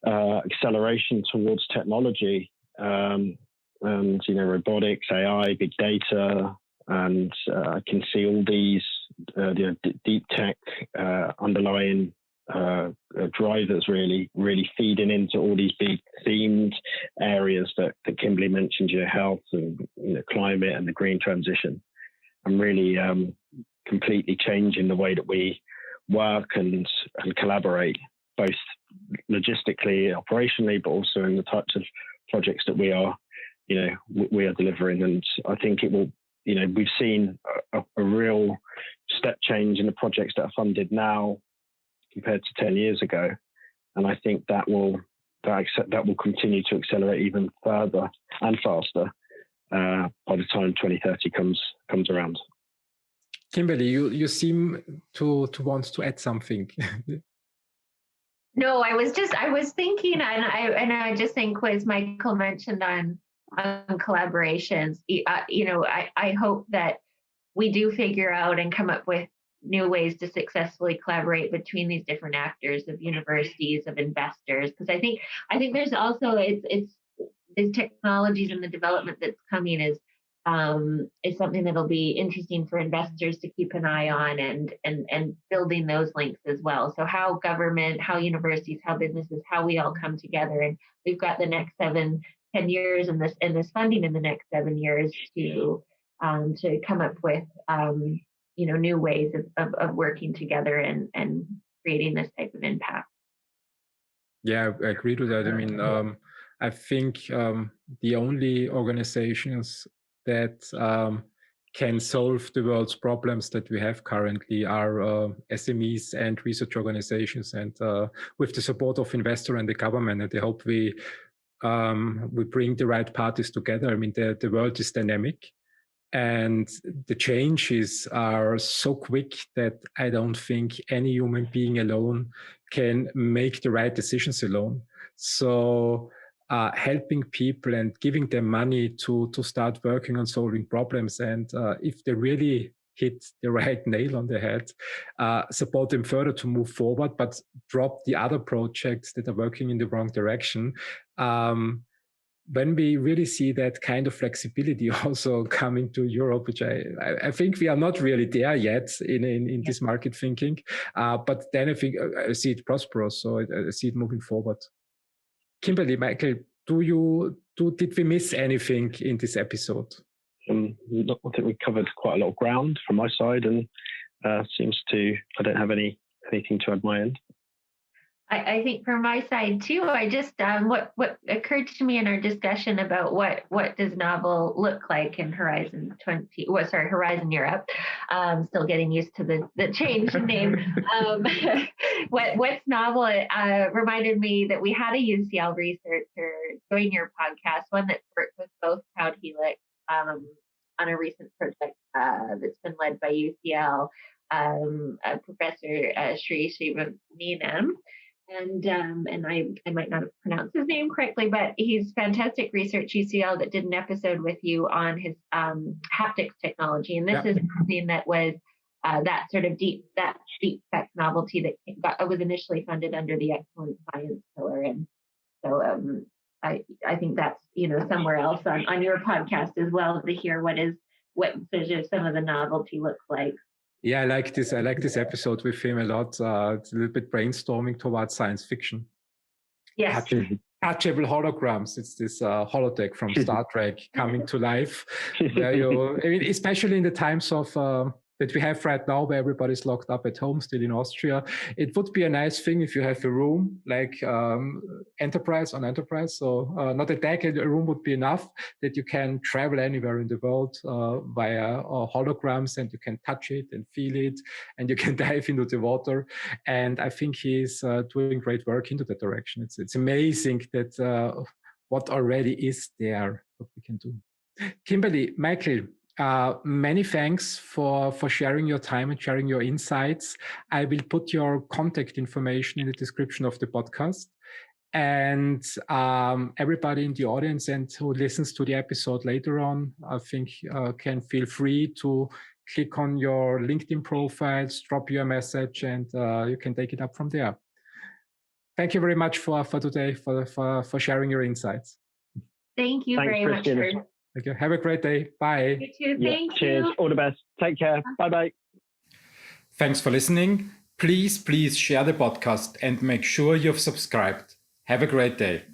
acceleration towards technology, and robotics, AI, big data, and I can see all these DeepTech underlying drivers really feeding into all these big themed areas that Kimberly mentioned, health and climate and the green transition, and really completely changing the way that we work and collaborate, both logistically, operationally, but also in the types of projects that we are delivering. And I think it will, we've seen a real step change in the projects that are funded now compared to 10 years ago. And I think that will continue to accelerate even further and faster by the time 2030 comes around. Kimberly, you seem to want to add something. No, I was thinking, and I just think, as Michael mentioned on collaborations, I hope that we do figure out and come up with new ways to successfully collaborate between these different actors of universities, of investors, because I think there's also it's these technologies and the development that's coming is something that'll be interesting for investors to keep an eye on, and building those links as well. So how government, how universities, how businesses, how we all come together, and we've got the next 7-10 years and this funding in the next 7 years to come up with new ways of working together and creating this type of impact. Yeah, I agree with that. I mean, I think the only organizations that can solve the world's problems that we have currently are SMEs and research organizations, and with the support of investor and the government. And I hope we bring the right parties together. I mean, the world is dynamic, and the changes are so quick that I don't think any human being alone can make the right decisions alone. So helping people and giving them money to start working on solving problems, and if they really hit the right nail on the head, support them further to move forward, but drop the other projects that are working in the wrong direction. When we really see that kind of flexibility also coming to Europe, which I think we are not really there yet in this market thinking, but then I think I see it prosperous, so I see it moving forward. Kimberly, Michael, did we miss anything in this episode? I think we covered quite a lot of ground from my side, and I don't have anything to add my end. I think from my side too, I just what occurred to me in our discussion about what does novel look like in Horizon Europe. Still getting used to the change in name. What's novel reminded me that we had a UCL researcher join your podcast, one that's worked with both Proud Helix on a recent project that's been led by UCL, Professor Sri Shivanenam. And I might not have pronounced his name correctly, but he's fantastic research UCL that did an episode with you on his haptics technology. And this is something that was that sort of DeepTech novelty that was initially funded under the Excellent Science pillar. And so I think that's somewhere else on your podcast as well, to hear what some of the novelty looks like. Yeah, I like this episode with him a lot. It's a little bit brainstorming towards science fiction. Yes. Touchable holograms. It's this holodeck from Star Trek coming to life. Especially in the times of that we have right now, where everybody's locked up at home, still in Austria. It would be a nice thing if you have a room like Enterprise. So not a deck, a room would be enough, that you can travel anywhere in the world via holograms, and you can touch it and feel it, and you can dive into the water. And I think he's doing great work into that direction. It's amazing that what already is there, what we can do. Kimberly, Michael, many thanks for sharing your time and sharing your insights. I will put your contact information in the description of the podcast. And everybody in the audience and who listens to the episode later on, I think can feel free to click on your LinkedIn profiles, drop you a message, and you can take it up from there. Thank you very much for today, for sharing your insights. Thanks very much. Thank you. Have a great day. Bye. You too. Thank you. Cheers. All the best. Take care. Bye-bye. Thanks for listening. Please share the podcast and make sure you've subscribed. Have a great day.